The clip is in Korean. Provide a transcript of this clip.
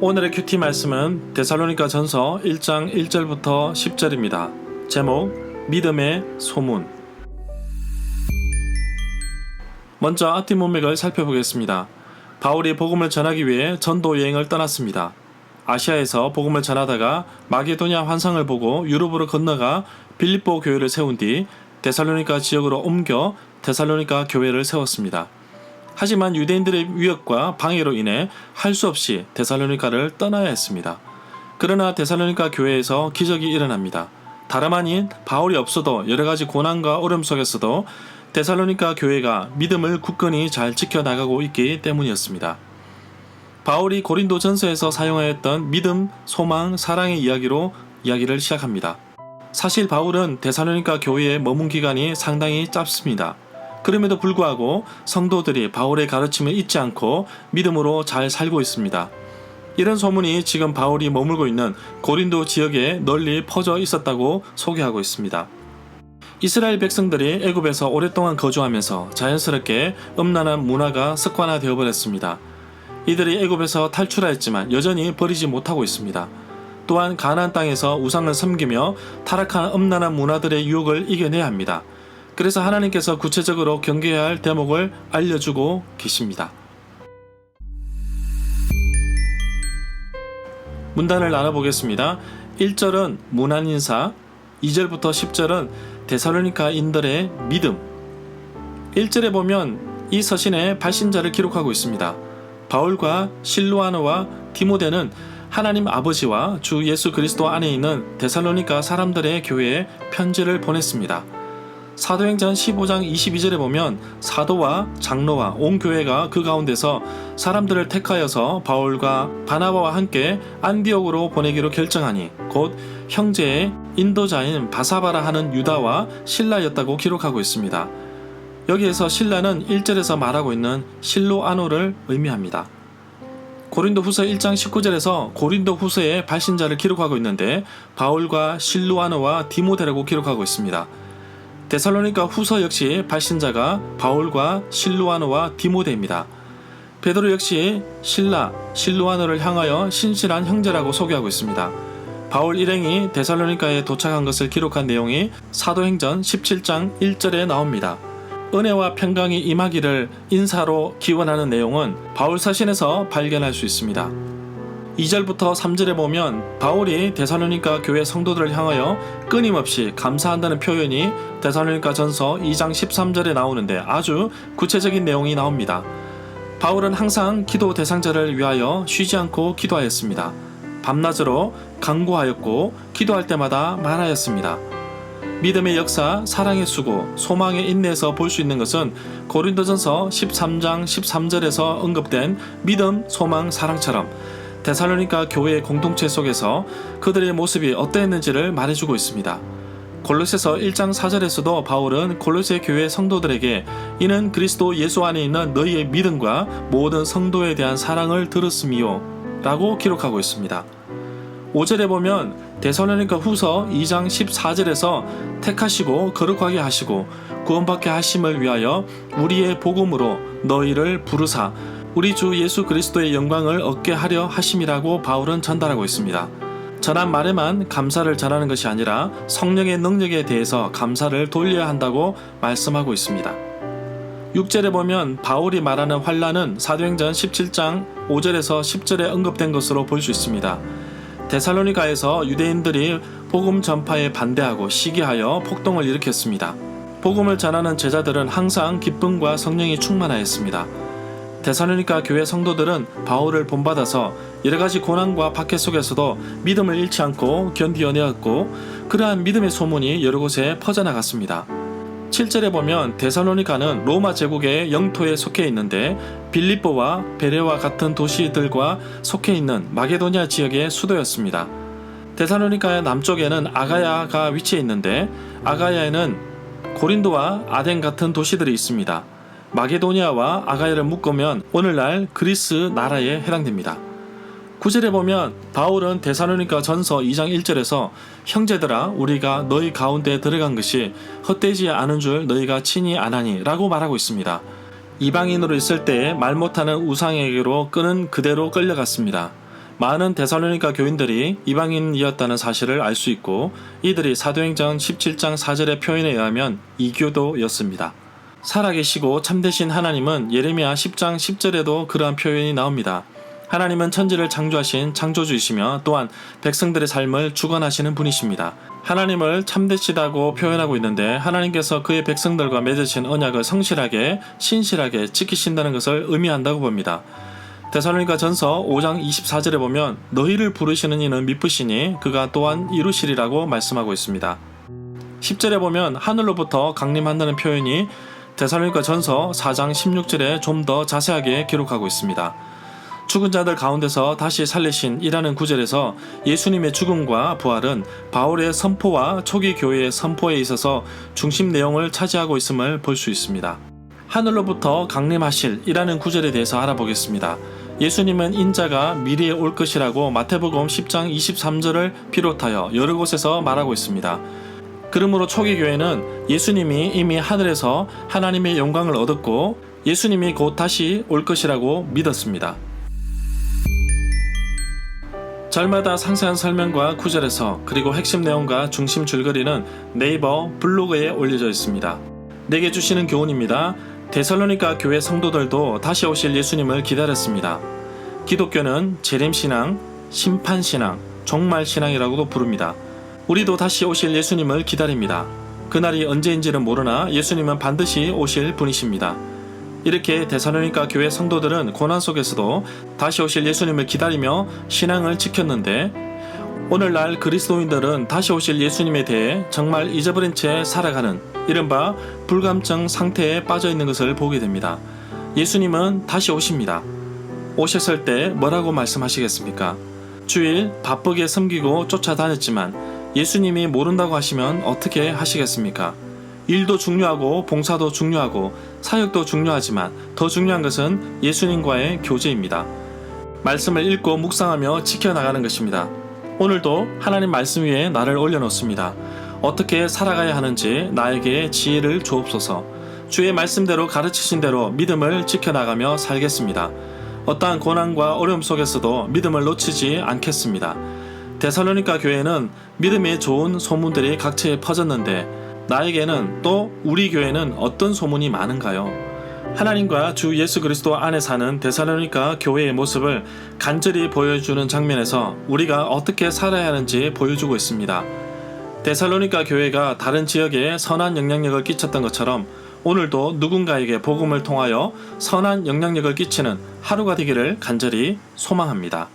오늘의 큐티 말씀은 데살로니가 전서 1장 1절부터 10절입니다. 제목 믿음의 소문. 먼저 앞뒤 문맥을 살펴보겠습니다. 바울이 복음을 전하기 위해 전도 여행을 떠났습니다. 아시아에서 복음을 전하다가 마게도냐 환상을 보고 유럽으로 건너가 빌립보 교회를 세운 뒤 데살로니가 지역으로 옮겨 데살로니가 교회를 세웠습니다. 하지만 유대인들의 위협과 방해로 인해 할 수 없이 데살로니가를 떠나야 했습니다. 그러나 데살로니가 교회에서 기적이 일어납니다. 다름 아닌 바울이 없어도 여러가지 고난과 어려움 속에서도 데살로니가 교회가 믿음을 굳건히 잘 지켜나가고 있기 때문이었습니다. 바울이 고린도 전서에서 사용하였던 믿음, 소망, 사랑의 이야기를 시작합니다. 사실 바울은 데살로니가 교회에 머문 기간이 상당히 짧습니다. 그럼에도 불구하고 성도들이 바울의 가르침을 잊지 않고 믿음으로 잘 살고 있습니다. 이런 소문이 지금 바울이 머물고 있는 고린도 지역에 널리 퍼져 있었다고 소개하고 있습니다. 이스라엘 백성들이 애굽에서 오랫동안 거주하면서 자연스럽게 음란한 문화가 습관화되어 버렸습니다. 이들이 애굽에서 탈출하였지만 여전히 버리지 못하고 있습니다. 또한 가나안 땅에서 우상을 섬기며 타락한 음란한 문화들의 유혹을 이겨내야 합니다. 그래서 하나님께서 구체적으로 경계해야 할 대목을 알려주고 계십니다. 문단을 나눠보겠습니다. 1절은 문안인사, 2절부터 10절은 데살로니가인들의 믿음. 1절에 보면 이 서신에 발신자를 기록하고 있습니다. 바울과 실루아노와 디모데는 하나님 아버지와 주 예수 그리스도 안에 있는 데살로니가 사람들의 교회에 편지를 보냈습니다. 사도행전 15장 22절에 보면 사도와 장로와 온 교회가 그 가운데서 사람들을 택하여서 바울과 바나바와 함께 안디옥으로 보내기로 결정하니 곧 형제의 인도자인 바사바라 하는 유다와 실라였다고 기록하고 있습니다. 여기에서 실라는 1절에서 말하고 있는 실로아노를 의미합니다. 고린도 후서 1장 19절에서 고린도 후서의 발신자를 기록하고 있는데 바울과 실루아노와 디모데라고 기록하고 있습니다. 데살로니가 후서 역시 발신자가 바울과 실루아노와 디모데입니다. 베드로 역시 실루아노를 향하여 신실한 형제라고 소개하고 있습니다. 바울 일행이 데살로니가에 도착한 것을 기록한 내용이 사도행전 17장 1절에 나옵니다. 은혜와 평강이 임하기를 인사로 기원하는 내용은 바울 서신에서 발견할 수 있습니다. 2절부터 3절에 보면 바울이 데살로니가 교회 성도들을 향하여 끊임없이 감사한다는 표현이 데살로니가 전서 2장 13절에 나오는데 아주 구체적인 내용이 나옵니다. 바울은 항상 기도 대상자를 위하여 쉬지 않고 기도하였습니다. 밤낮으로 간구하였고 기도할 때마다 말하였습니다. 믿음의 역사, 사랑의 수고, 소망의 인내에서 볼 수 있는 것은 고린도전서 13장 13절에서 언급된 믿음, 소망, 사랑처럼 데살로니가 교회의 공동체 속에서 그들의 모습이 어떠했는지를 말해주고 있습니다. 골로새서 1장 4절에서도 바울은 골로새 교회 성도들에게 이는 그리스도 예수 안에 있는 너희의 믿음과 모든 성도에 대한 사랑을 들었음이요 라고 기록하고 있습니다. 5절에 보면 데살로니가 후서 2장 14절에서 택하시고 거룩하게 하시고 구원받게 하심을 위하여 우리의 복음으로 너희를 부르사 우리 주 예수 그리스도의 영광을 얻게 하려 하심이라고 바울은 전달하고 있습니다. 전한 말에만 감사를 전하는 것이 아니라 성령의 능력에 대해서 감사를 돌려야 한다고 말씀하고 있습니다. 6절에 보면 바울이 말하는 환난은 사도행전 17장 5절에서 10절에 언급된 것으로 볼 수 있습니다. 데살로니가에서 유대인들이 복음 전파에 반대하고 시기하여 폭동을 일으켰습니다. 복음을 전하는 제자들은 항상 기쁨과 성령이 충만하였습니다. 데살로니가 교회 성도들은 바울을 본받아서 여러가지 고난과 박해 속에서도 믿음을 잃지 않고 견디어내었고 그러한 믿음의 소문이 여러 곳에 퍼져나갔습니다. 7절에 보면 데살로니가는 로마 제국의 영토에 속해 있는데 빌립보와 베레와 같은 도시들과 속해 있는 마게도냐 지역의 수도였습니다. 데살로니가의 남쪽에는 아가야가 위치해 있는데 아가야에는 고린도와 아덴 같은 도시들이 있습니다. 마게도니아와 아가야를 묶으면 오늘날 그리스 나라에 해당됩니다. 9절에 보면 바울은 데살로니가 전서 2장 1절에서 형제들아 우리가 너희 가운데 들어간 것이 헛되지 않은 줄 너희가 친히 아나니 라고 말하고 있습니다. 이방인으로 있을 때에 말 못하는 우상에게로 끄는 그대로 끌려갔습니다. 많은 데살로니가 교인들이 이방인이었다는 사실을 알 수 있고 이들이 사도행전 17장 4절의 표현에 의하면 이교도였습니다. 살아계시고 참되신 하나님은 예레미야 10장 10절에도 그러한 표현이 나옵니다. 하나님은 천지를 창조하신 창조주이시며 또한 백성들의 삶을 주관하시는 분이십니다. 하나님을 참되시다고 표현하고 있는데 하나님께서 그의 백성들과 맺으신 언약을 성실하게 신실하게 지키신다는 것을 의미한다고 봅니다. 데살로니가 전서 5장 24절에 보면 너희를 부르시는 이는 미쁘시니 그가 또한 이루시리라고 말씀하고 있습니다. 10절에 보면 하늘로부터 강림한다는 표현이 데살로니가 전서 4장 16절에 좀 더 자세하게 기록하고 있습니다. 죽은 자들 가운데서 다시 살리신 이라는 구절에서 예수님의 죽음과 부활은 바울의 선포와 초기 교회의 선포에 있어서 중심 내용을 차지하고 있음을 볼 수 있습니다. 하늘로부터 강림하실 이라는 구절에 대해서 알아보겠습니다. 예수님은 인자가 미래에 올 것이라고 마태복음 10장 23절을 비롯하여 여러 곳에서 말하고 있습니다. 그러므로 초기 교회는 예수님이 이미 하늘에서 하나님의 영광을 얻었고 예수님이 곧 다시 올 것이라고 믿었습니다. 절마다 상세한 설명과 구절에서 그리고 핵심 내용과 중심 줄거리는 네이버 블로그에 올려져 있습니다. 내게 주시는 교훈입니다. 데살로니가 교회 성도들도 다시 오실 예수님을 기다렸습니다. 기독교는 재림신앙, 심판신앙, 종말신앙이라고도 부릅니다. 우리도 다시 오실 예수님을 기다립니다. 그날이 언제인지는 모르나 예수님은 반드시 오실 분이십니다. 이렇게 데살로니가 교회 성도들은 고난 속에서도 다시 오실 예수님을 기다리며 신앙을 지켰는데 오늘날 그리스도인들은 다시 오실 예수님에 대해 정말 잊어버린 채 살아가는 이른바 불감증 상태에 빠져 있는 것을 보게 됩니다. 예수님은 다시 오십니다. 오셨을 때 뭐라고 말씀하시겠습니까? 주일 바쁘게 섬기고 쫓아다녔지만 예수님이 모른다고 하시면 어떻게 하시겠습니까? 일도 중요하고 봉사도 중요하고 사역도 중요하지만 더 중요한 것은 예수님과의 교제입니다. 말씀을 읽고 묵상하며 지켜나가는 것입니다. 오늘도 하나님 말씀 위에 나를 올려놓습니다. 어떻게 살아가야 하는지 나에게 지혜를 주옵소서. 주의 말씀대로 가르치신 대로 믿음을 지켜나가며 살겠습니다. 어떠한 고난과 어려움 속에서도 믿음을 놓치지 않겠습니다. 데살로니가 교회는 믿음의 좋은 소문들이 각처에 퍼졌는데 나에게는 또 우리 교회는 어떤 소문이 많은가요? 하나님과 주 예수 그리스도 안에 사는 데살로니가 교회의 모습을 간절히 보여주는 장면에서 우리가 어떻게 살아야 하는지 보여주고 있습니다. 데살로니가 교회가 다른 지역에 선한 영향력을 끼쳤던 것처럼 오늘도 누군가에게 복음을 통하여 선한 영향력을 끼치는 하루가 되기를 간절히 소망합니다.